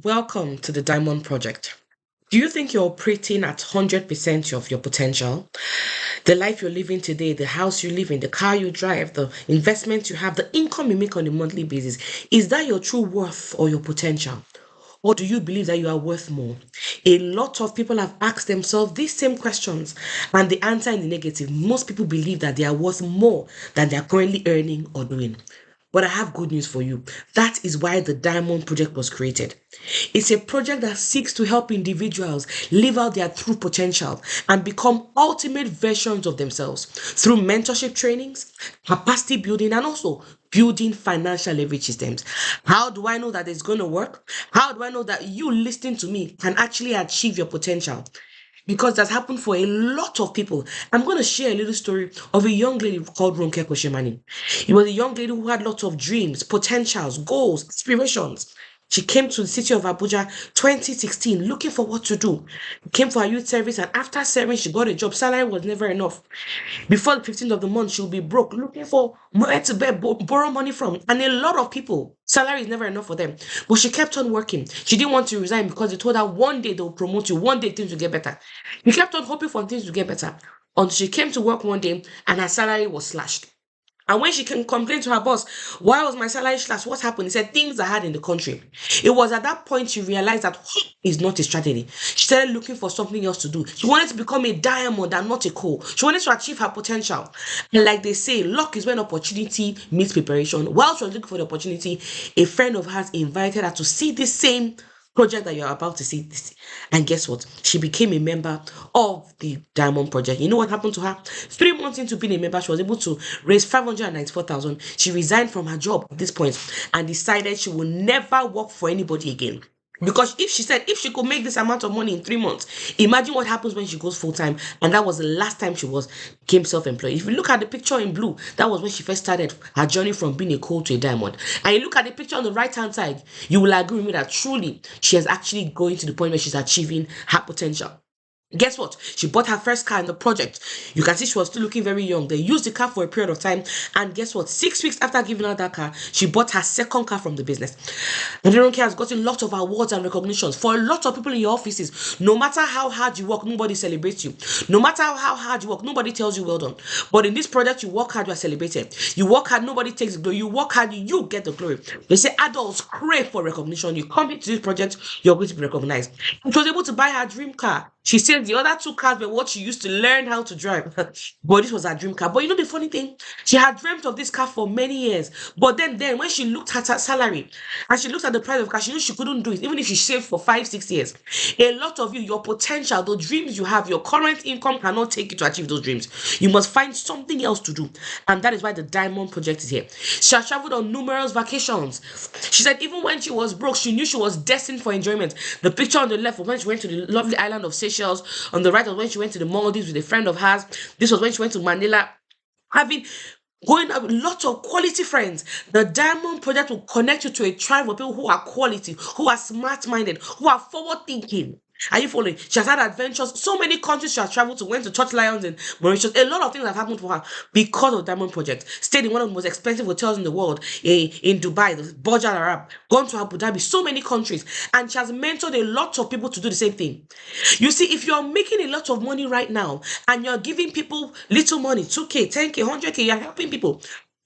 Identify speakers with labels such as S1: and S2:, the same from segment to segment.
S1: Welcome to the Diamond Project. Do you think you're operating at 100% of your potential? The life you're living today, the house you live in, the car you drive, the investment you have, the income you make on a monthly basis, is that your true worth or your potential? Or do you believe that you are worth more? A lot of people have asked themselves these same questions, and the answer in the negative. Most people believe that they are worth more than they are currently earning or doing. But I have good news for you. That is why the Diamond Project was created. It's a project that seeks to help individuals live out their true potential and become ultimate versions of themselves through mentorship trainings, capacity building, and also building financial leverage systems. How do I know that it's going to work? How do I know that you listening to me can actually achieve your potential? Because that's happened for a lot of people. I'm going to share a little story of a young lady called Ronke. It was a young lady who had lots of dreams, potentials, goals, aspirations. She came to the city of Abuja 2016 looking for what to do. Came for her youth service, and after serving, she got a job. Salary was never enough. Before the 15th of the month, she'll be broke, looking for where to borrow money from. And a lot of people, salary is never enough for them. But she kept on working. She didn't want to resign because they told her one day they'll promote you, one day things will get better. She kept on hoping for things to get better until she came to work one day and her salary was slashed. And when she can complain to her boss, why was my salary slashed? What happened? He said things are hard in the country. It was at that point she realized that hope is not a strategy. She started looking for something else to do. She wanted to become a diamond and not a coal. She wanted to achieve her potential. And like they say, luck is when opportunity meets preparation. While she was looking for the opportunity, a friend of hers invited her to see this same project that you're about to see. And guess what? She became a member of the Diamond Project. You know what happened to her? 3 months into being a member, she was able to raise 594,000. She resigned from her job at this point and decided she will never work for anybody again. Because if she said if she could make this amount of money in 3 months, imagine what happens when she goes full time. And that was the last time she was became self-employed. If you look at the picture in blue, that was when she first started her journey from being a coal to a diamond. And you look at the picture on the right hand side, you will agree with me that truly she is actually going to the point where she's achieving her potential. Guess what? She bought her first car in the project. You can see she was still looking very young. They used the car for a period of time. And guess what? 6 weeks after giving her that car, she bought her second car from the business. And Ronke has gotten lots of awards and recognitions for a lot of people in your offices. No matter how hard you work, nobody celebrates you. No matter how hard you work, nobody tells you well done. But in this project, you work hard, you are celebrated. You work hard, nobody takes the glory. You work hard, you get the glory. They say adults crave for recognition. You come into this project, you're going to be recognized. She was able to buy her dream car. She said the other two cars were what she used to learn how to drive. But this was her dream car. But you know the funny thing? She had dreamt of this car for many years. But then when she looked at her salary and she looked at the price of car, she knew she couldn't do it, even if she saved for 5, 6 years. A lot of you, your potential, the dreams you have, your current income cannot take you to achieve those dreams. You must find something else to do. And that is why the Diamond Project is here. She has traveled on numerous vacations. She said even when she was broke, she knew she was destined for enjoyment. The picture on the left was when she went to the lovely island of Seychelles. On the right was when she went to the Maldives with a friend of hers. This was when she went to Manila. Having going out with lots of quality friends. The Diamond Project will connect you to a tribe of people who are quality, who are smart-minded, who are forward-thinking. Are you following? She has had adventures. So many countries she has traveled to, went to Church Lions in Mauritius. A lot of things have happened for her because of Diamond Project. Stayed in one of the most expensive hotels in the world, in Dubai, the Burj Al Arab. Gone to Abu Dhabi, so many countries. And she has mentored a lot of people to do the same thing. You see, if you're making a lot of money right now and you're giving people little money, 2K, 10K, 100K, you're helping people.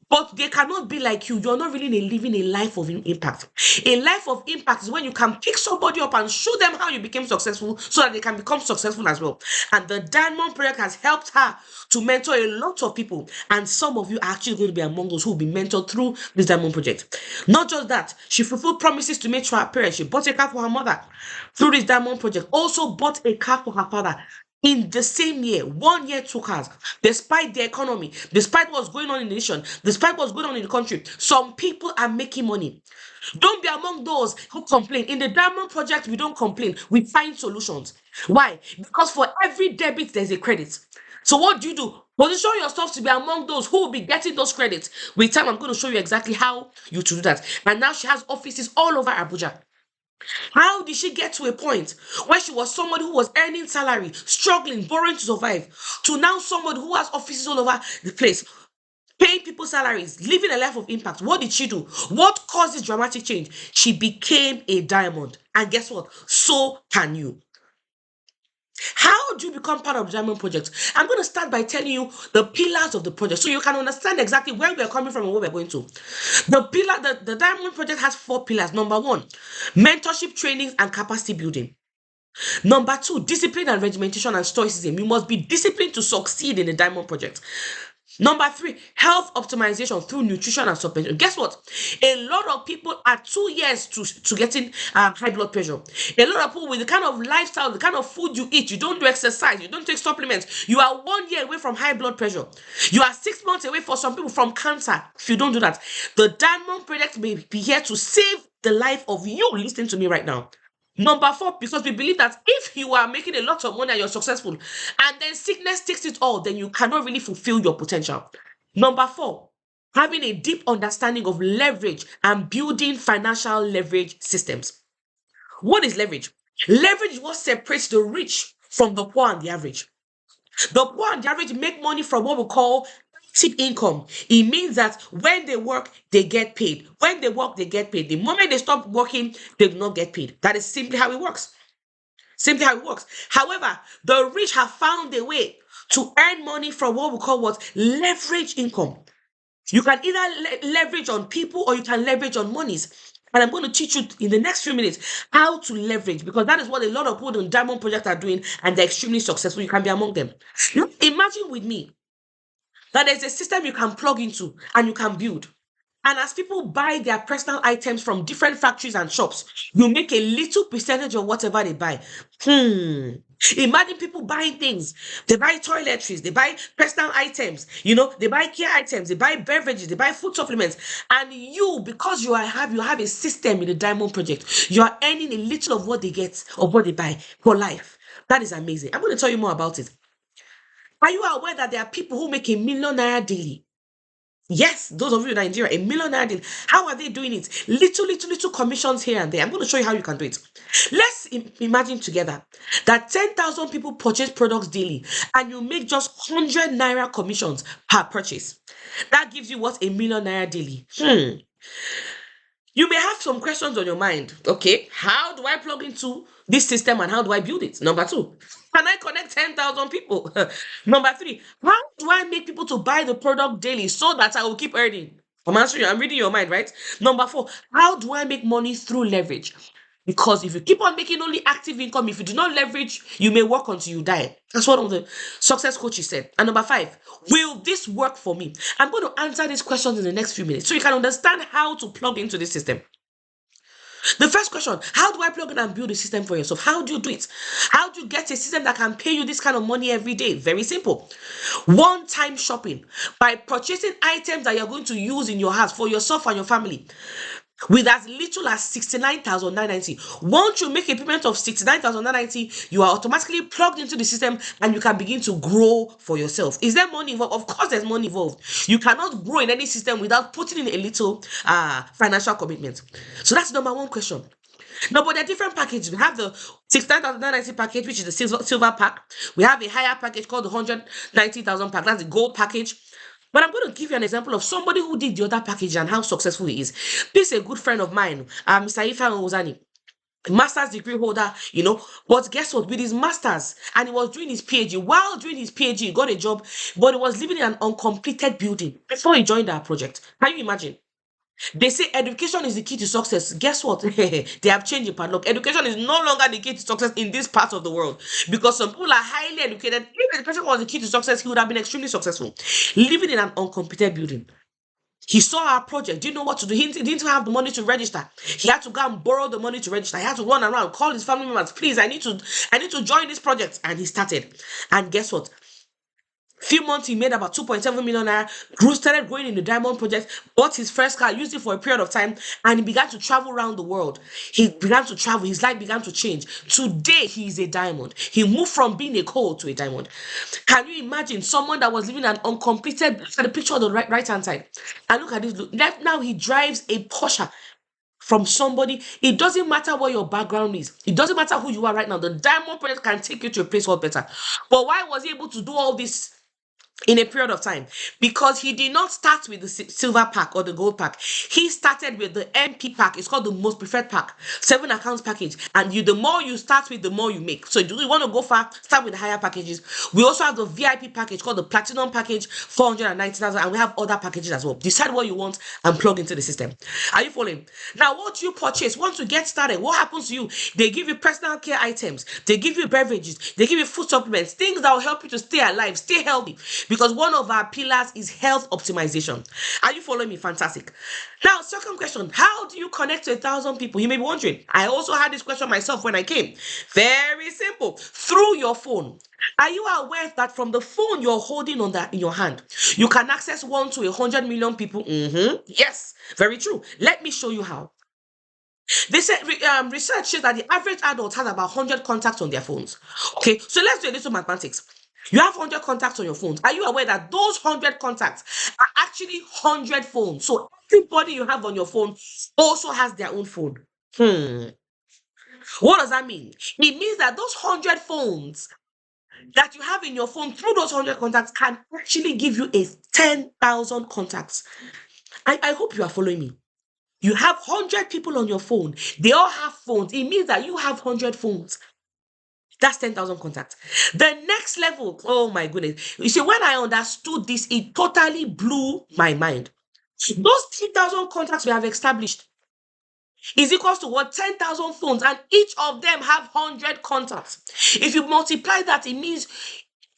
S1: But they cannot be like you. You're not really living a life of impact. A life of impact is when you can pick somebody up and show them how you became successful so that they can become successful as well. And the Diamond Project has helped her to mentor a lot of people. And some of you are actually going to be among those who will be mentored through this Diamond Project. Not just that, she fulfilled promises to make to her parents. She bought a car for her mother through this Diamond Project. Also bought a car for her father in the same year. 1 year took us, despite the economy, despite what's going on in the nation, despite what's going on in the country. Some people are making money. Don't be among those who complain. In the Diamond Project, we don't complain, we find solutions. Why? Because for every debit there's a credit. So what do? Position yourself to be among those who will be getting those credits. With time, I'm going to show you exactly how you to do that. And now she has offices all over Abuja. How did she get to a point where she was somebody who was earning salary, struggling, borrowing to survive, to now somebody who has offices all over the place? paying people salaries, living a life of impact. What did she do? What caused this dramatic change? She became a diamond. And guess what? So can you. How do you become part of the Diamond Project? I'm going to start by telling you the pillars of the project so you can understand exactly where we're coming from and where we're going to. The Diamond Project has 4 pillars. Number one, mentorship, trainings, and capacity building. Number two, discipline and regimentation and stoicism. You must be disciplined to succeed in the Diamond Project. Number three, health optimization through nutrition and supplementation. Guess what? A lot of people are 2 years to getting high blood pressure. A lot of people with the kind of lifestyle, the kind of food you eat, you don't do exercise, you don't take supplements. You are 1 year away from high blood pressure. You are 6 months away for some people from cancer. If you don't do that, the Diamond Project may be here to save the life of you listening to me right now. Number four, because we believe that if you are making a lot of money and you're successful, and then sickness takes it all, then you cannot really fulfill your potential. Number four, having a deep understanding of leverage and building financial leverage systems. What is leverage? Leverage is what separates the rich from the poor and the average. The poor and the average make money from what we call passive income. It means that when they work, they get paid. When they work, they get paid. The moment they stop working, they do not get paid. That is simply how it works. Simply how it works. However, the rich have found a way to earn money from what we call what leverage income. You can either leverage on people or you can leverage on monies. And I'm going to teach you in the next few minutes how to leverage because that is what a lot of people in Diamond Project are doing and they're extremely successful. You can be among them. Now, imagine with me that there's a system you can plug into and you can build. And as people buy their personal items from different factories and shops, you make a little percentage of whatever they buy. Imagine people buying things. They buy toiletries, they buy personal items, they buy care items, they buy beverages, they buy food supplements. And you, because you have a system in the Diamond Project, you are earning a little of what they get, of what they buy for life. That is amazing. I'm going to tell you more about it. Are you aware that there are people who make a 1 million naira daily? Yes, those of you in Nigeria, a 1 million naira deal. How are they doing it? Little commissions here and there. I'm going to show you how you can do it. Let's imagine together that 10,000 people purchase products daily and you make just 100 naira commissions per purchase. That gives you what? A 1 million naira daily. You may have some questions on your mind. Okay, how do I plug into this system and how do I build it? Number two, can I connect 10,000 people? Number three, how do I make people to buy the product daily so that I will keep earning? I'm answering you, I'm reading your mind, right? Number four, how do I make money through leverage? Because if you keep on making only active income, if you do not leverage, you may work until you die. That's what one of the success coaches said. And number five, will this work for me? I'm going to answer these questions in the next few minutes so you can understand how to plug into this system. The first question, how do I plug in and build a system for yourself? How do you do it? How do you get a system that can pay you this kind of money every day? Very simple. One-time shopping. By purchasing items that you're going to use in your house for yourself and your family with as little as 69,990. Once you make a payment of 69,990, you are automatically plugged into the system and you can begin to grow for yourself. Is there money involved? Of course, there's money involved. You cannot grow in any system without putting in a little financial commitment. So that's number one question. No, but there are different packages. We have the 69,990 package, which is the silver pack. We have a higher package called the 190,000 pack. That's the gold package. But I'm going to give you an example of somebody who did the other package and how successful he is. This is a good friend of mine, Mr. Ifan Ozani, master's degree holder, But guess what? With his master's, and he was doing his PhD. While doing his PhD, he got a job, but he was living in an uncompleted building before he joined our project. Can you imagine? They say education is the key to success. Guess what? They have changed the padlock. Education is no longer the key to success in this part of the world because some people are highly educated. If education was the key to success, he would have been extremely successful. Living in an uncompleted building. He saw our project. Do you know what to do? He didn't have the money to register. He had to go and borrow the money to register. He had to run around, call his family members. Please, I need to join this project. And he started. And guess what? Few months he made about 2.7 million naira, started going in the Diamond Project, bought his first car, used it for a period of time, and he began to travel around the world. He began to travel, his life began to change. Today he is a diamond. He moved from being a coal to a diamond. Can you imagine someone that was living an uncompleted, look at the picture on the right hand side, and look at this, look, now he drives a Porsche from somebody. It doesn't matter what your background is. It doesn't matter who you are right now. The Diamond Project can take you to a place called better. But why was he able to do all this in a period of time, because he did not start with the silver pack or the gold pack. He started with the MP pack. It's called the most preferred pack, 7 accounts package. And the more you start with, the more you make. So do you want to go far, start with the higher packages. We also have the VIP package called the platinum package, 490,000, and we have other packages as well. Decide what you want and plug into the system. Are you following? Now, what you purchase, once you get started, what happens to you? They give you personal care items, they give you beverages, they give you food supplements, things that will help you to stay alive, stay healthy, because one of our pillars is health optimization. Are you following me? Fantastic. Now, second question, how do you connect to 1,000 people? You may be wondering. I also had this question myself when I came. Very simple. Through your phone. Are you aware that from the phone you're holding on that in your hand, you can access 1 to 100 million people? Yes, very true. Let me show you how. They said research shows that the average adult has about 100 contacts on their phones. Okay, so let's do a little mathematics. You have 100 contacts on your phones. Are you aware that those 100 contacts are actually 100 phones? So everybody you have on your phone also has their own phone. What does that mean? It means that those 100 phones that you have in your phone through those 100 contacts can actually give you a 10,000 contacts. I hope you are following me. You have 100 people on your phone. They all have phones. It means that you have 100 phones. That's 10,000 contacts. The next level, oh my goodness. You see, when I understood this, it totally blew my mind. Those 10,000 contacts we have established is equals to what? 10,000 phones, and each of them have 100 contacts. If you multiply that, it means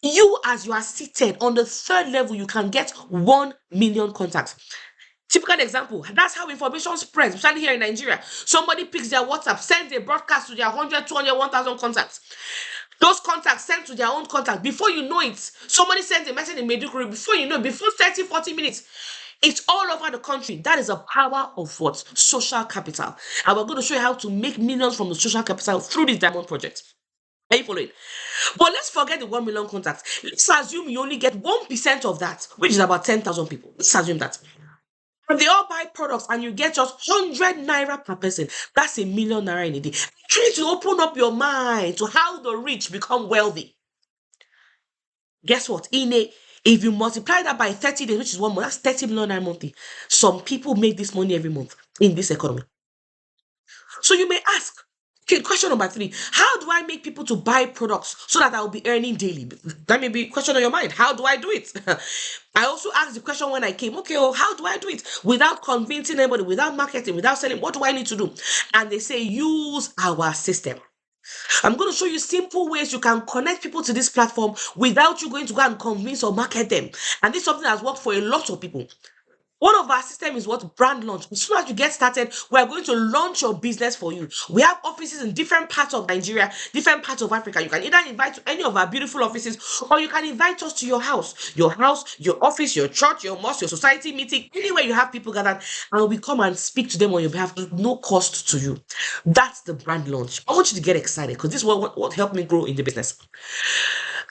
S1: you, as you are seated on the third level, you can get 1 million contacts. Typical example, that's how information spreads, especially here in Nigeria. Somebody picks their WhatsApp, sends a broadcast to their 100, 200, 1,000 contacts. Those contacts sent to their own contact. Before you know it, somebody sends a message in Meduguri. Before you know, before 30, 40 minutes, it's all over the country. That is the power of what? Social capital. And we're going to show you how to make millions from the social capital through this diamond project. Are you following? But let's forget the 1 million contacts. Let's assume you only get 1% of that, which is about 10,000 people. Let's assume that. And they all buy products and you get just 100 naira per person. That's 1,000,000 naira in a day. Try to open up your mind to how the rich become wealthy. Guess what? If you multiply that by 30 days, which is 1 month, that's 30 million naira monthly. Some people make this money every month in this economy. So you may ask, okay, question number 3, how do I make people to buy products so that I will be earning daily? That may be a question on your mind. How do I do it? I also asked the question when I came, okay, well, how do I do it? Without convincing anybody, without marketing, without selling, what do I need to do? And they say, use our system. I'm going to show you simple ways you can connect people to this platform without you going to go and convince or market them. And this is something that has worked for a lot of people. One of our system is what? Brand launch. As soon as you get started, we are going to launch your business for you. We have offices in different parts of Nigeria, different parts of Africa. You can either invite to any of our beautiful offices, or you can invite us to your house, your office, your church, your mosque, your society meeting, anywhere you have people gathered, and we come and speak to them on your behalf at no cost to you. That's the brand launch. I want you to get excited because this is what helped me grow in the business.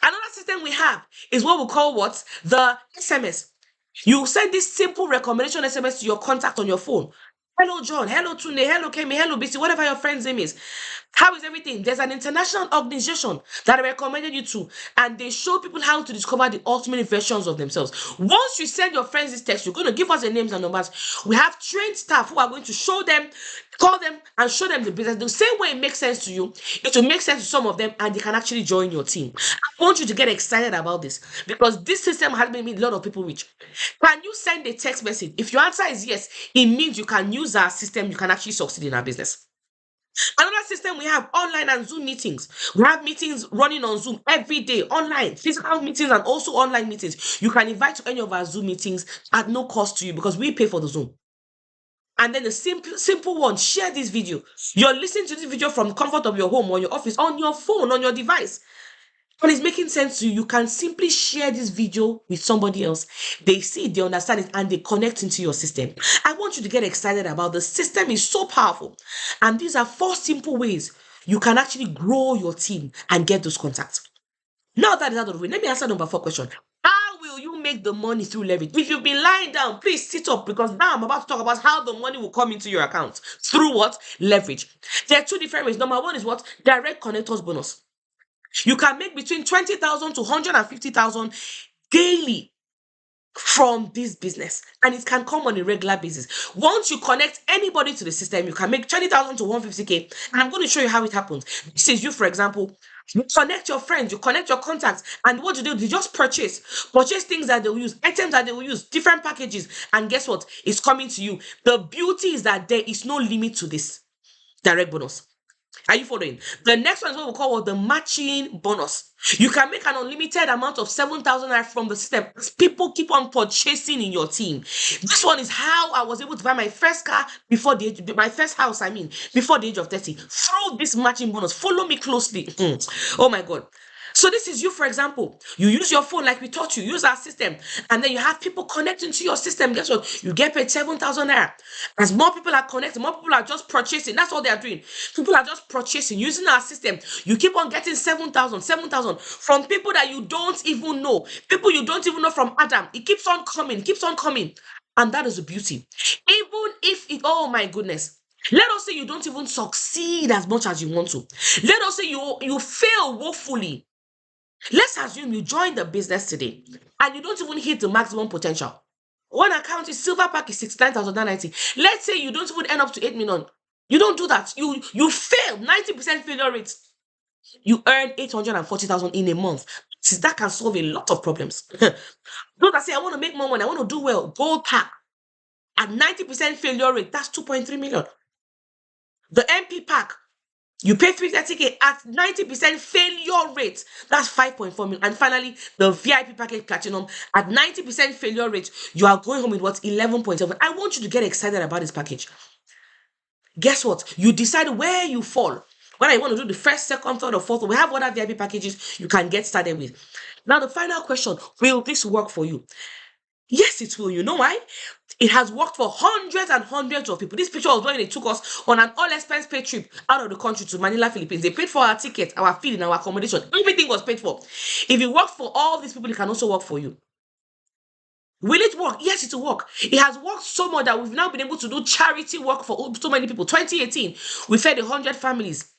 S1: Another system we have is what we call what? The SMS. You send this simple recommendation SMS to your contact on your phone. Hello, John. Hello, Tune. Hello, Kemi. Hello, BC. Whatever your friend's name is. How is everything? There's an international organization that I recommended you to, and they show people how to discover the ultimate versions of themselves. Once you send your friends this text, you're going to give us their names and numbers. We have trained staff who are going to show them, call them, and show them the business. The same way it makes sense to you, it will make sense to some of them, and they can actually join your team. I want you to get excited about this because this system has made a lot of people rich. Can you send a text message? If your answer is yes, it means you can use our system, you can actually succeed in our business. Another system we have online and Zoom meetings. We have meetings running on Zoom every day, online, physical meetings and also online meetings. You can invite to any of our Zoom meetings at no cost to you because we pay for the Zoom. And then the simple one, share this video. You're listening to this video from the comfort of your home or your office, on your phone, on your device. When it's making sense to you, you can simply share this video with somebody else. They see it, they understand it, and they connect into your system. I want you to get excited about the system is so powerful. And these are 4 simple ways you can actually grow your team and get those contacts. Now that is out of the way, let me answer number 4 question. How will you make the money through leverage? If you've been lying down, please sit up because now I'm about to talk about how the money will come into your account. Through what? Leverage. There are 2 different ways. Number 1 is what? Direct connectors bonus. You can make between 20,000 to 150,000 daily from this business, and it can come on a regular basis. Once you connect anybody to the system, you can make 20,000 to 150K. And I'm going to show you how it happens. This is you, for example. You connect your friends, you connect your contacts, and what you do, they just purchase things that they will use, items that they will use, different packages, and guess what? It's coming to you. The beauty is that there is no limit to this direct bonus. Are you following? The next one is what we call the matching bonus. You can make an unlimited amount of 7,000 naira from the system. People keep on purchasing in your team. This one is how I was able to buy my first car before the age, my first house, I mean, before the age of 30. Through this matching bonus. Follow me closely. Oh my God. So this is you, for example. You use your phone like we taught you, use our system, and then you have people connecting to your system. Guess what? You get paid 7,000 naira. As more people are connecting, more people are just purchasing. That's all they are doing. People are just purchasing using our system. You keep on getting 7,000 from people that you don't even know, people you don't even know from Adam. It keeps on coming, keeps on coming, and that is the beauty. Even if it, oh my goodness. Let us say you don't even succeed as much as you want to. Let us say you fail woefully. Let's assume you join the business today and you don't even hit the maximum potential. One account is silver pack is 69,990. Let's say you don't even end up to 8 million. You don't do that. You fail 90% failure rate. You earn 840,000 in a month. That can solve a lot of problems. Those that say I want to make more money, I want to do well, gold pack at 90% failure rate, that's 2.3 million. The MP pack, you pay 330K at 90% failure rate. That's 5.4 million. And finally, the VIP package platinum at 90% failure rate, you are going home with what? 11.7. I want you to get excited about this package. Guess what? You decide where you fall. Whether you want to do the first, second, third, or fourth, we have other VIP packages you can get started with. Now, the final question, will this work for you? Yes, it will. You know why? It has worked for hundreds and hundreds of people. This picture was when they took us on an all-expense paid trip out of the country to Manila, Philippines. They paid for our ticket, our feeding, our accommodation. Everything was paid for. If it worked for all these people, it can also work for you. Will it work? Yes, it will work. It has worked so much that we've now been able to do charity work for so many people. 2018, we fed 100 families.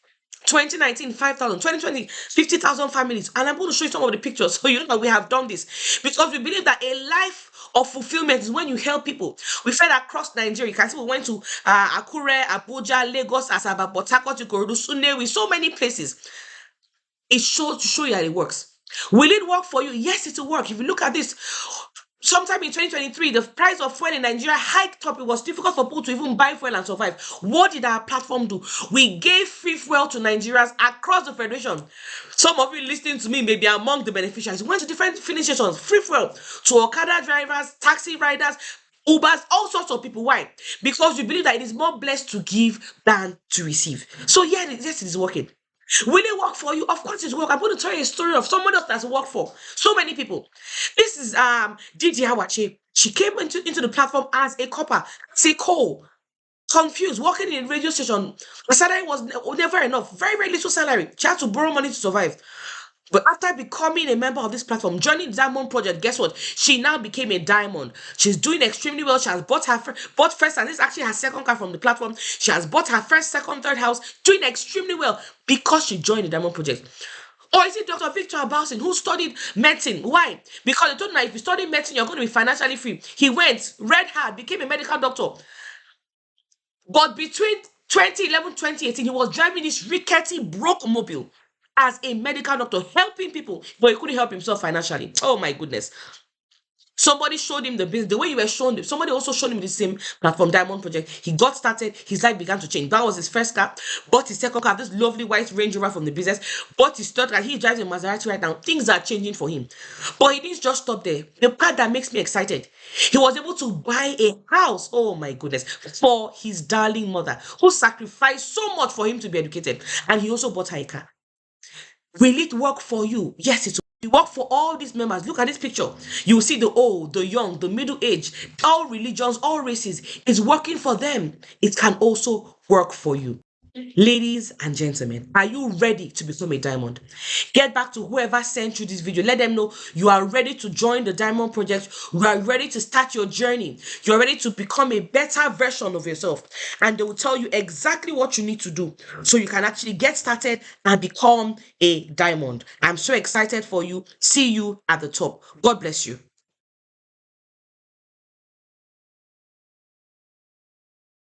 S1: 2019, 5,000. 2020, 50,000 families. And I'm going to show you some of the pictures so you know that we have done this. Because we believe that a life of fulfillment is when you help people. We fed across Nigeria. You can see we went to Akure, Abuja, Lagos, Asaba, Port Harcourt, Ikorodu, Sunewi, so many places. It shows to show you that it works. Will it work for you? Yes, it will work. If you look at this, sometime in 2023, the price of fuel in Nigeria hiked up. It was difficult for people to even buy fuel and survive. What did our platform do? We gave free fuel to Nigerians across the federation. Some of you listening to me may be among the beneficiaries. We went to different filling stations, free fuel to Okada drivers, taxi riders, Ubers, all sorts of people. Why? Because we believe that it is more blessed to give than to receive. So yeah, yes, it is working. Will it work for you? Of course it's work. I'm going to tell you a story of someone else that's worked for so many people. This is Didi Hawache. She came into the platform as a copper, as a coal, confused, working in a radio station. The salary was never enough, very, very little salary. She had to borrow money to survive. But after becoming a member of this platform, joining the Diamond Project, guess what? She now became a diamond. She's doing extremely well. She has bought bought first, and this is actually her second car from the platform. She has bought her first, second, third house, doing extremely well because she joined the Diamond Project. Or is it Dr. Victor Abausin who studied medicine? Why? Because they told him that if you study medicine, you're going to be financially free. He went, read hard, became a medical doctor. But between 2011 2018, he was driving this rickety, broke mobile as a medical doctor, helping people, but he couldn't help himself financially. Oh my goodness. Somebody showed him the business, the way you were shown. Somebody also showed him the same platform, Diamond Project. He got started, his life began to change. That was his first car. Bought his second car, this lovely white Range Rover from the business. Bought his third car. He drives a Maserati right now. Things are changing for him. But he didn't just stop there. The part that makes me excited, he was able to buy a house, oh my goodness, for his darling mother, who sacrificed so much for him to be educated. And he also bought her a car. Will it work for you? Yes, it will. It work for all these members. Look at this picture. You will see the old, the young, the middle age, all religions, all races. It's working for them. It can also work for you. Ladies and gentlemen, are you ready to become a diamond? Get back to whoever sent you this video. Let them know you are ready to join the Diamond Project. You are ready to start your journey. You are ready to become a better version of yourself. And they will tell you exactly what you need to do so you can actually get started and become a diamond. I'm so excited for you. See you at the top. God bless you.